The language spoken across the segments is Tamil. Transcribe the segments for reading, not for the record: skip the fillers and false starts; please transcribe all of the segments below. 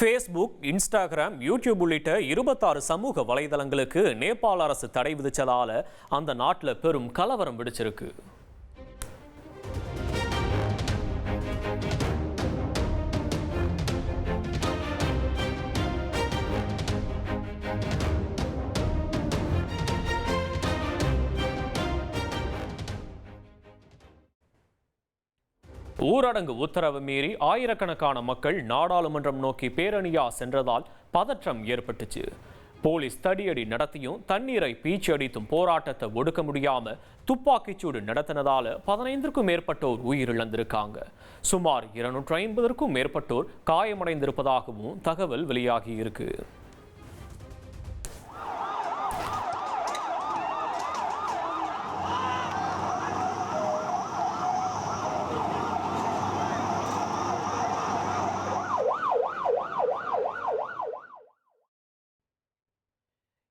ஃபேஸ்புக், இன்ஸ்டாகிராம், யூடியூப் உள்ளிட்ட 26 சமூக வலைதளங்களுக்கு நேபாள அரசு தடை விதிச்சதால அந்த நாட்டில் பெரும் கலவரம் வெடிச்சிருக்கு. ஊரடங்கு உத்தரவு மீறி ஆயிரக்கணக்கான மக்கள் நாடாளுமன்றம் நோக்கி பேரணியா சென்றதால் பதற்றம் ஏற்பட்டுச்சு. போலீஸ் தடியடி நடத்தியும் தண்ணீரை பீச்சு அடித்தும் போராட்டத்தை ஒடுக்க முடியாம துப்பாக்கிச்சூடு நடத்தினதால 15க்கும் மேற்பட்டோர் உயிரிழந்திருக்காங்க. சுமார் 250க்கும் மேற்பட்டோர் காயமடைந்திருப்பதாகவும் தகவல் வெளியாகி இருக்கு.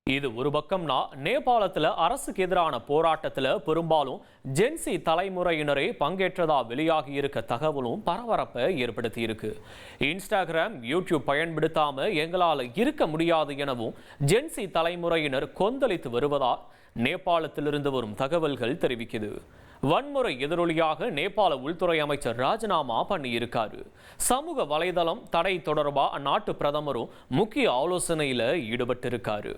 இது ஒரு பக்கம்னா, நேபாளத்தில் அரசுக்கு எதிரான போராட்டத்தில் பெரும்பாலும் ஜென்சி தலைமுறையினரே பங்கேற்றதா வெளியாகி இருக்க தகவலும் பரபரப்பை ஏற்படுத்தி இருக்கு. இன்ஸ்டாகிராம், யூடியூப் பயன்படுத்தாம எங்களால் இருக்க முடியாது எனவும் ஜென்சி தலைமுறையினர் கொந்தளித்து வருவதா நேபாளத்திலிருந்து வரும் தகவல்கள் தெரிவிக்குது. வன்முறை எதிரொலியாக நேபாள உள்துறை அமைச்சர் ராஜினாமா பண்ணியிருக்காரு. சமூக வலைதளம் தடை தொடர்பா அந்நாட்டு பிரதமரும் முக்கிய ஆலோசனையில் ஈடுபட்டிருக்காரு.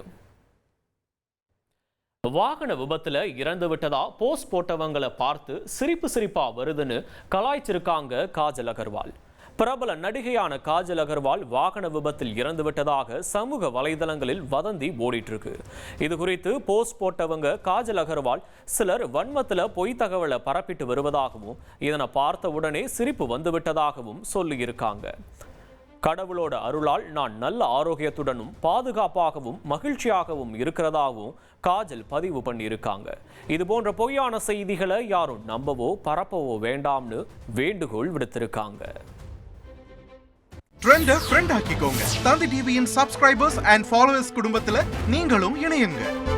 வாகன விபத்துல இறந்து விட்டதா போஸ்ட் போட்டவங்களை பார்த்து சிரிப்பா வருதுன்னு கலாய்ச்சிருக்காங்க காஜல் அகர்வால். பிரபல நடிகையான காஜல் அகர்வால் வாகன விபத்தில் இறந்து விட்டதாக சமூக வலைதளங்களில் வதந்தி ஓடிட்டு இருக்கு. இது குறித்து போஸ்ட் போட்டவங்க காஜல் அகர்வால் சிலர் வன்மத்துல பொய் தகவலை பரப்பிட்டு வருவதாகவும் இதனை பார்த்த உடனே சிரிப்பு வந்துவிட்டதாகவும் சொல்லியிருக்காங்க. கடவுளோட அருளால் நான் நல்ல ஆரோக்கியத்துடனும் பாதுகாப்பாகவும் மகிழ்ச்சியாகவும் இருக்கிறதாகவும் காஜல் பதிவு பண்ணியிருக்காங்க. இது போன்ற பொய்யான செய்திகளை யாரும் நம்பவோ பரப்பவோ வேண்டாம்னு வேண்டுகோள் விடுத்திருக்காங்க. ட்ரெண்டை ஃப்ரெண்ட் ஆக்கிக்கோங்க. தந்தி டிவியின் சப்ஸ்கிரைபர்ஸ் அண்ட் ஃபாலோவர்ஸ் குடும்பத்தில் நீங்களும் இணையுங்க.